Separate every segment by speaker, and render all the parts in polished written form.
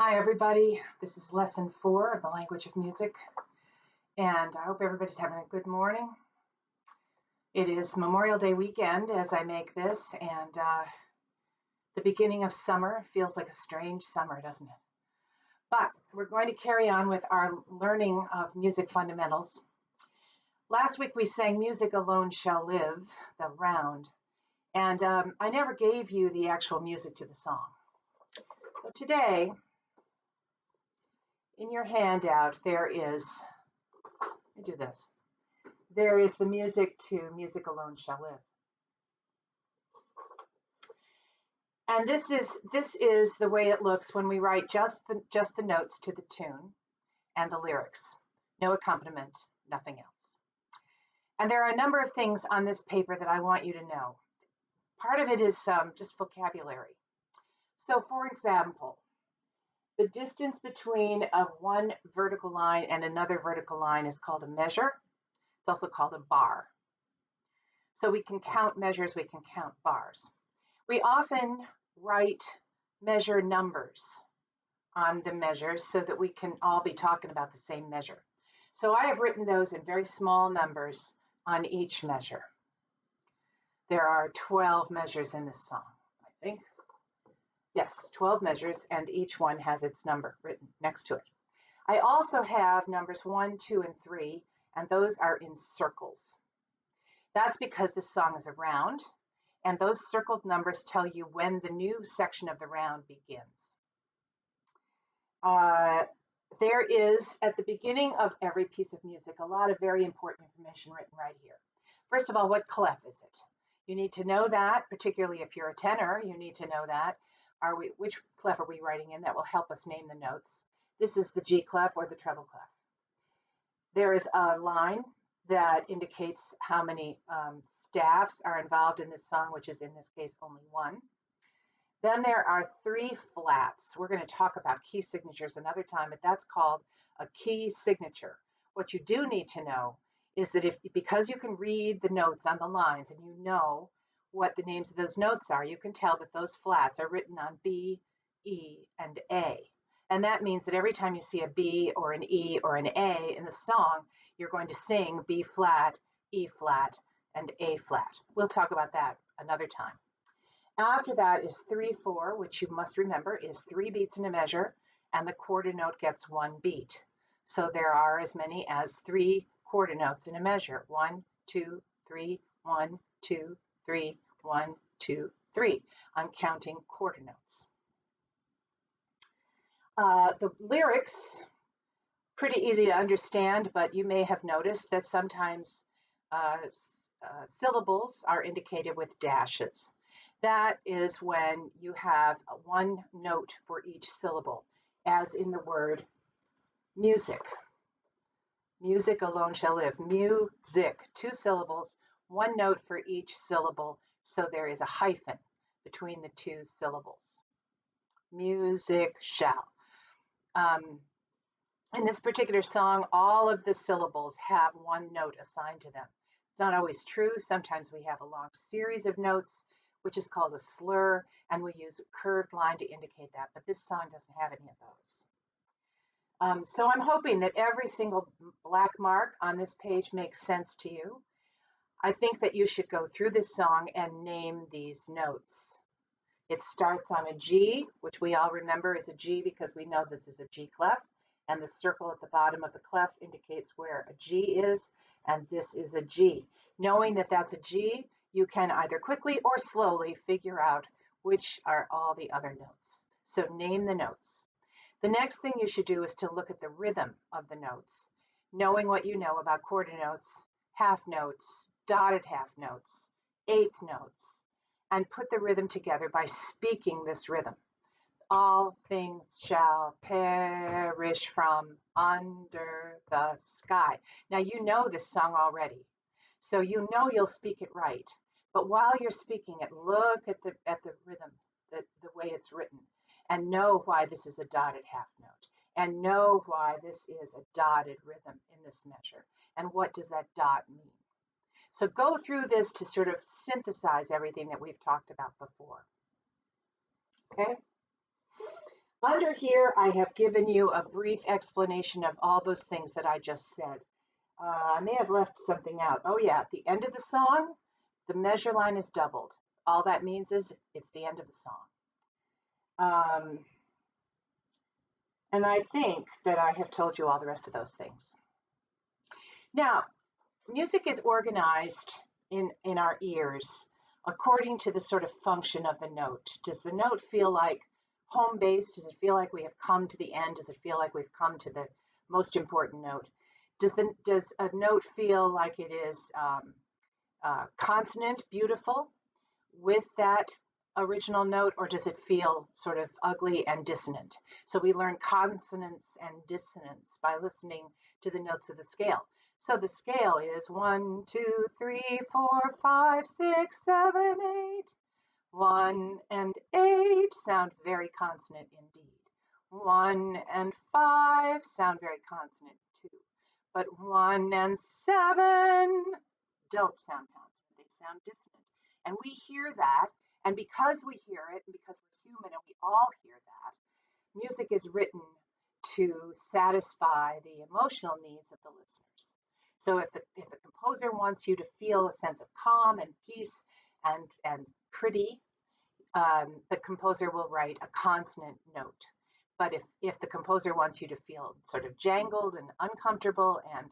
Speaker 1: Hi, everybody. This is lesson 4 of the language of music, and I hope everybody's having a good morning. It is Memorial Day weekend as I make this, and the beginning of summer feels like a strange summer, doesn't it? But we're going to carry on with our learning of music fundamentals. Last week we sang Music Alone Shall Live, the round, and I never gave you the actual music to the song. So today, in your handout, there is the music to Music Alone Shall Live. And this is the way it looks when we write just the notes to the tune and the lyrics. No accompaniment, nothing else. And there are a number of things on this paper that I want you to know. Part of it is just vocabulary. So for example, the distance between one vertical line and another vertical line is called a measure. It's also called a bar. So we can count measures, we can count bars. We often write measure numbers on the measures so that we can all be talking about the same measure. So I have written those in very small numbers on each measure. There are 12 measures in this song, I think. Yes, 12 measures, and each one has its number written next to it. I also have numbers 1, 2, and 3, and those are in circles. That's because this song is a round, and those circled numbers tell you when the new section of the round begins. There is, at the beginning of every piece of music, a lot of very important information written right here. First of all, what clef is it? You need to know that, particularly if you're a tenor, you need to know that. Which clef are we writing in? That will help us name the notes. This is the G clef or the treble clef. There is a line that indicates how many staffs are involved in this song, which is in this case only one. Then there are 3 flats. We're going to talk about key signatures another time, but that's called a key signature. What you do need to know is that because you can read the notes on the lines and you know what the names of those notes are, you can tell that those flats are written on B, E, and A. And that means that every time you see a B or an E or an A in the song, you're going to sing B flat, E flat, and A flat. We'll talk about that another time. After that is 3/4, which you must remember is 3 beats in a measure, and the quarter note gets 1 beat. So there are as many as 3 quarter notes in a measure. 1, 2, 3, 1, 2, 3, 1, 2, 3. I'm counting quarter notes. The lyrics, pretty easy to understand, but you may have noticed that sometimes syllables are indicated with dashes. That is when you have 1 note for each syllable, as in the word music. Music alone shall live. Music, 2 syllables, 1 note for each syllable, so there is a hyphen between the 2 syllables. Music shall. In this particular song, all of the syllables have 1 note assigned to them. It's not always true. Sometimes we have a long series of notes, which is called a slur, and we use a curved line to indicate that, but this song doesn't have any of those. So I'm hoping that every single black mark on this page makes sense to you. I think that you should go through this song and name these notes. It starts on a G, which we all remember is a G because we know this is a G clef, and the circle at the bottom of the clef indicates where a G is, and this is a G. Knowing that that's a G, you can either quickly or slowly figure out which are all the other notes. So name the notes. The next thing you should do is to look at the rhythm of the notes, knowing what you know about quarter notes, half notes, dotted half notes, eighth notes, and put the rhythm together by speaking this rhythm. All things shall perish from under the sky. Now you know this song already, so you know you'll speak it right. But while you're speaking it, look at the rhythm, the way it's written, and know why this is a dotted half note, and know why this is a dotted rhythm in this measure, and what does that dot mean. So go through this to sort of synthesize everything that we've talked about before. Okay? Under here, I have given you a brief explanation of all those things that I just said. I may have left something out. Oh yeah, at the end of the song, the measure line is doubled. All that means is it's the end of the song. And I think that I have told you all the rest of those things. Now, music is organized in our ears according to the sort of function of the note. Does the note feel like home base? Does it feel like we have come to the end? Does it feel like we've come to the most important note? Does a note feel like it is consonant, beautiful, with that original note, or does it feel sort of ugly and dissonant? So we learn consonance and dissonance by listening to the notes of the scale. So the scale is 1, 2, 3, 4, 5, 6, 7, 8. 1 and 8 sound very consonant indeed. 1 and 5 sound very consonant too. But 1 and 7 don't sound consonant, they sound dissonant. And we hear that, and because we hear it, and because we're human and we all hear that, music is written to satisfy the emotional needs of the listeners. So if the composer wants you to feel a sense of calm and peace and pretty, the composer will write a consonant note. But if the composer wants you to feel sort of jangled and uncomfortable and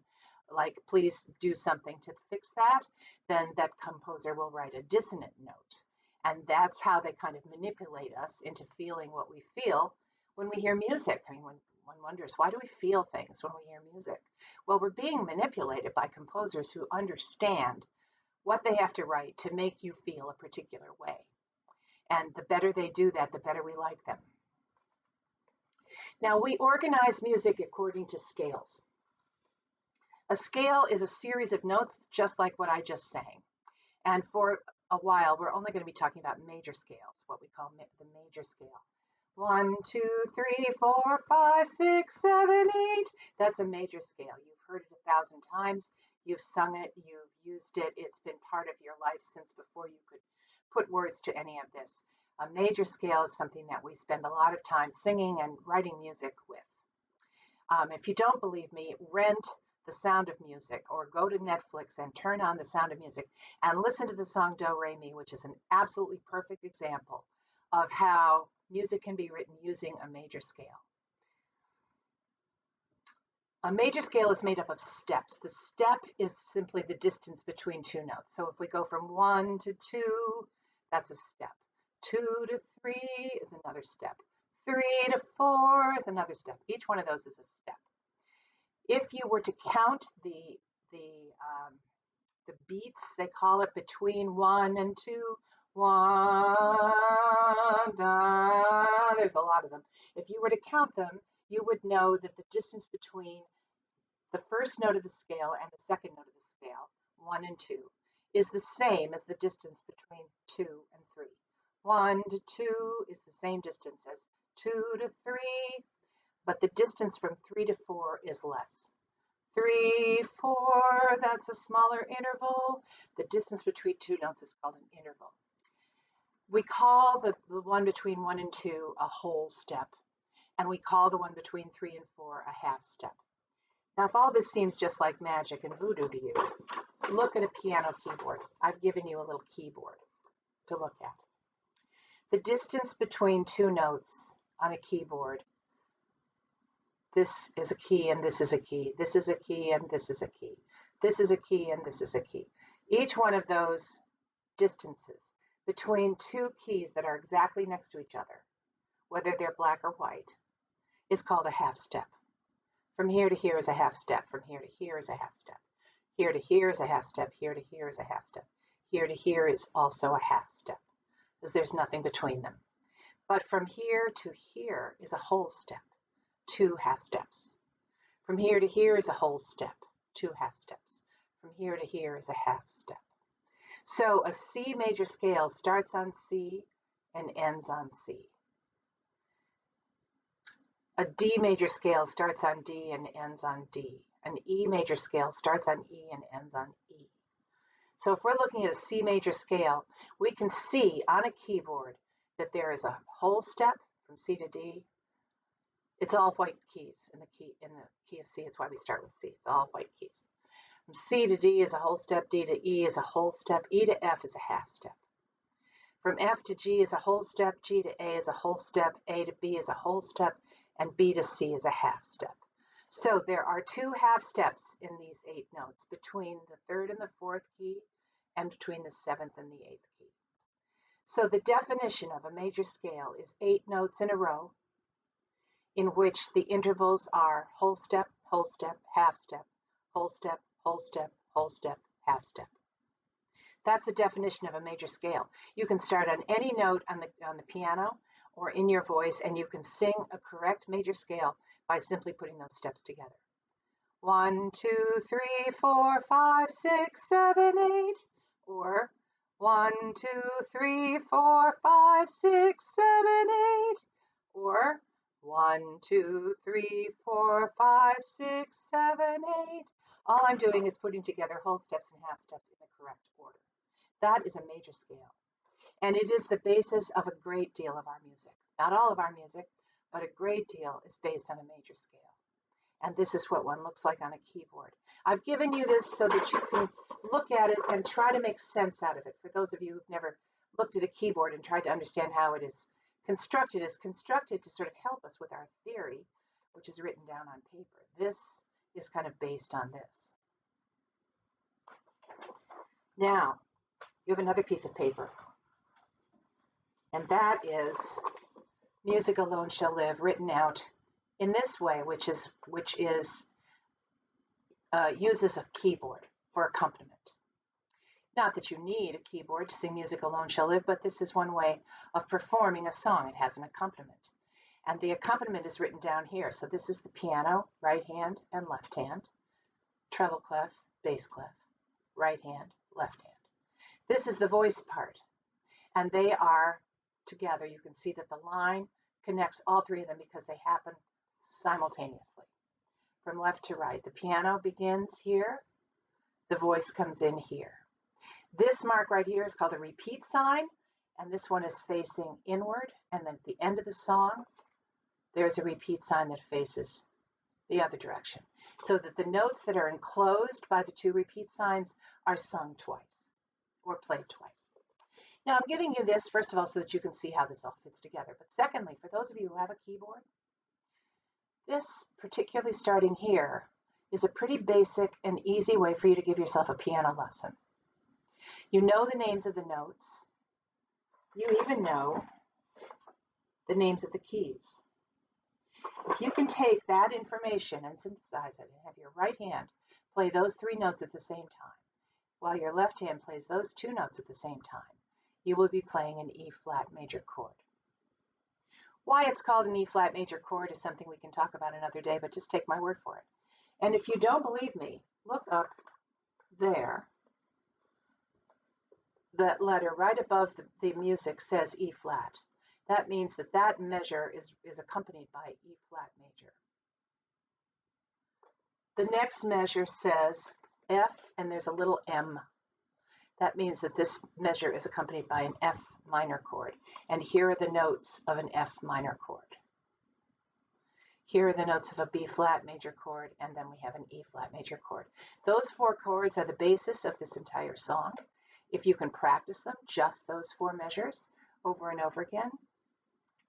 Speaker 1: like, please do something to fix that, then that composer will write a dissonant note. And that's how they kind of manipulate us into feeling what we feel when we hear music. I mean, when one wonders, why do we feel things when we hear music? Well, we're being manipulated by composers who understand what they have to write to make you feel a particular way. And the better they do that, the better we like them. Now, we organize music according to scales. A scale is a series of notes, just like what I just sang. And for a while, we're only going to be talking about major scales, what we call the major scale. 1, 2, 3, 4, 5, 6, 7, 8. That's a major scale. You've heard it 1,000 times. You've sung it. You've used it. It's been part of your life since before you could put words to any of this. A major scale is something that we spend a lot of time singing and writing music with. If you don't believe me, rent The Sound of Music or go to Netflix and turn on The Sound of Music and listen to the song Do Re Mi, which is an absolutely perfect example of how music can be written using a major scale. A major scale is made up of steps. The step is simply the distance between two notes. So if we go from 1 to 2, that's a step. 2 to 3 is another step. 3 to 4 is another step. Each one of those is a step. If you were to count the beats, they call it, between 1 and 2, 1, da, there's a lot of them. If you were to count them, you would know that the distance between the first note of the scale and the second note of the scale, 1 and 2, is the same as the distance between 2 and 3. 1 to 2 is the same distance as 2 to 3, but the distance from 3 to 4 is less. 3, 4, that's a smaller interval. The distance between two notes is called an interval. We call the one between 1 and 2 a whole step, and we call the one between 3 and 4 a half step. Now, if all this seems just like magic and voodoo to you, look at a piano keyboard. I've given you a little keyboard to look at. The distance between two notes on a keyboard, this is a key and this is a key, this is a key and this is a key, this is a key and this is a key. Each one of those distances between two keys that are exactly next to each other, whether they're black or white, is called a half step. From here to here is a half step. From here to here is a half step. Here to here is a half step. Here to here is a half step. Here to here is also a half step, because there's nothing between them. But from here to here is a whole step, 2 half steps. From here to here is a whole step, 2 half steps. From here to here is a half step. So a C major scale starts on C and ends on C. A D major scale starts on D and ends on D. An E major scale starts on E and ends on E. So if we're looking at a C major scale, we can see on a keyboard that there is a whole step from C to D, It's all white keys in the key of C. It's why we start with C. It's all white keys. From C to D is a whole step, D to E is a whole step, E to F is a half step. From F to G is a whole step, G to A is a whole step, A to B is a whole step, and B to C is a half step. So there are 2 half steps in these 8 notes between the 3rd and the 4th key and between the 7th and the 8th key. So the definition of a major scale is 8 notes in a row in which the intervals are whole step, half step, whole step, whole step, whole step, half step. That's the definition of a major scale. You can start on any note on the piano or in your voice, and you can sing a correct major scale by simply putting those steps together. 1, 2, 3, 4, 5, 6, 7, 8, or 1, 2, 3, 4, 5, 6, 7, 8, or 1, 2, 3, 4, 5, 6, 7, 8. All I'm doing is putting together whole steps and half steps in the correct order. That is a major scale. And it is the basis of a great deal of our music. Not all of our music, but a great deal is based on a major scale. And this is what one looks like on a keyboard. I've given you this so that you can look at it and try to make sense out of it. For those of you who've never looked at a keyboard and tried to understand how it is constructed, it's constructed to sort of help us with our theory, which is written down on paper. This is kind of based on this. Now, you have another piece of paper, and that is Music Alone Shall Live, written out in this way, which uses a keyboard for accompaniment. Not that you need a keyboard to sing Music Alone Shall Live, but this is one way of performing a song. It has an accompaniment. And the accompaniment is written down here. So this is the piano, right hand and left hand, treble clef, bass clef, right hand, left hand. This is the voice part. And they are together. You can see that the line connects all 3 of them because they happen simultaneously. From left to right. The piano begins here. The voice comes in here. This mark right here is called a repeat sign, and this one is facing inward. And then at the end of the song, there's a repeat sign that faces the other direction, so that the notes that are enclosed by the 2 repeat signs are sung twice or played twice. Now, I'm giving you this, first of all, so that you can see how this all fits together. But secondly, for those of you who have a keyboard, this, particularly starting here, is a pretty basic and easy way for you to give yourself a piano lesson. You know the names of the notes. You even know the names of the keys. If you can take that information and synthesize it and have your right hand play those 3 notes at the same time, while your left hand plays those 2 notes at the same time, you will be playing an E-flat major chord. Why it's called an E-flat major chord is something we can talk about another day, but just take my word for it. And if you don't believe me, look up there. That letter right above the music says E-flat. That means that that measure is accompanied by E-flat major. The next measure says F, and there's a little M. That means that this measure is accompanied by an F minor chord. And here are the notes of an F minor chord. Here are the notes of a B-flat major chord, and then we have an E-flat major chord. Those 4 chords are the basis of this entire song. If you can practice them, just those 4 measures, over and over again,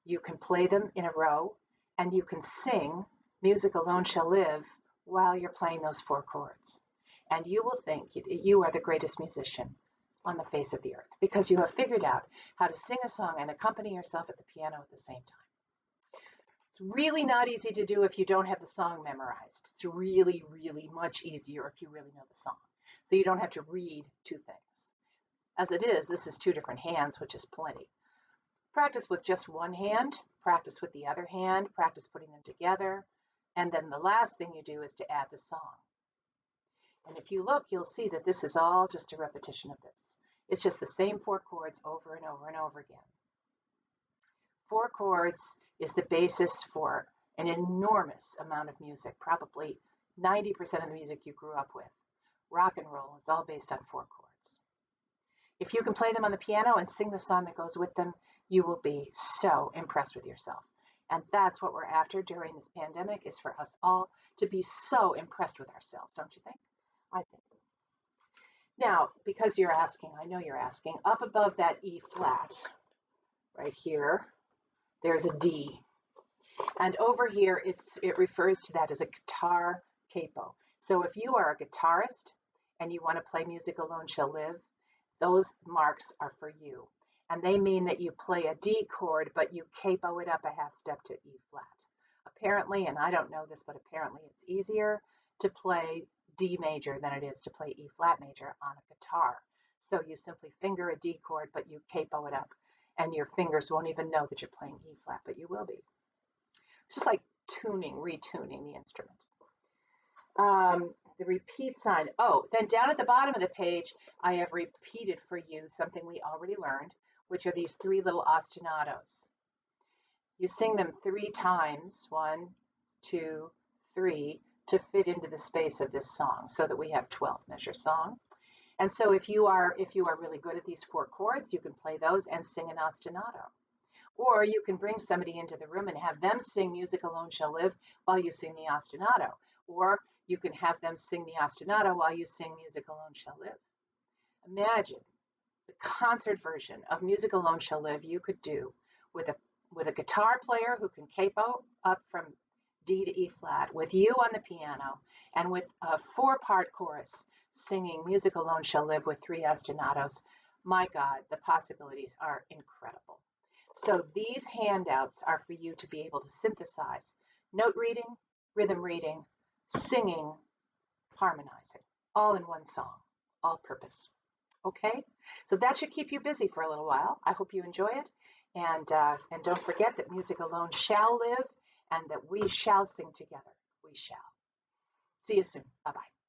Speaker 1: you can play them in a row, and you can sing Music Alone Shall Live while you're playing those 4 chords. And you will think you are the greatest musician on the face of the earth, because you have figured out how to sing a song and accompany yourself at the piano at the same time. It's really not easy to do if you don't have the song memorized. It's really, really much easier if you really know the song. So you don't have to read 2 things. As it is, this is 2 different hands, which is plenty. Practice with just one hand, practice with the other hand, practice putting them together, and then the last thing you do is to add the song. And if you look, you'll see that this is all just a repetition of this. It's just the same 4 chords over and over and over again. 4 chords is the basis for an enormous amount of music, probably 90% of the music you grew up with. Rock and roll is all based on 4 chords. If you can play them on the piano and sing the song that goes with them, you will be so impressed with yourself. And that's what we're after during this pandemic, is for us all to be so impressed with ourselves, don't you think? I think. Now, because you're asking, I know you're asking, up above that E flat, right here, there's a D. And over here, it refers to that as a guitar capo. So if you are a guitarist and you want to play Music Alone Shall Live, those marks are for you. And they mean that you play a D chord, but you capo it up a half step to E flat. Apparently, and I don't know this, but apparently it's easier to play D major than it is to play E flat major on a guitar. So you simply finger a D chord, but you capo it up, and your fingers won't even know that you're playing E flat, but you will be. It's just like retuning the instrument. The repeat sign. Oh, then down at the bottom of the page, I have repeated for you something we already learned, which are these three little ostinatos. You sing them 3 times, 1, 2, 3, to fit into the space of this song, so that we have 12 measure song. And so if you are really good at these 4 chords, you can play those and sing an ostinato. Or you can bring somebody into the room and have them sing Music Alone Shall Live while you sing the ostinato. Or you can have them sing the ostinato while you sing Music Alone Shall Live. Imagine the concert version of Music Alone Shall Live you could do with a guitar player who can capo up from D to E flat, with you on the piano, and with a 4-part chorus singing Music Alone Shall Live with 3 ostinatos. My God, the possibilities are incredible. So these handouts are for you to be able to synthesize note reading, rhythm reading, singing, harmonizing, all in one song, all purpose. Okay, so that should keep you busy for a little while. I hope you enjoy it, and don't forget that music alone shall live, and that we shall sing together. We shall. See you soon. Bye bye.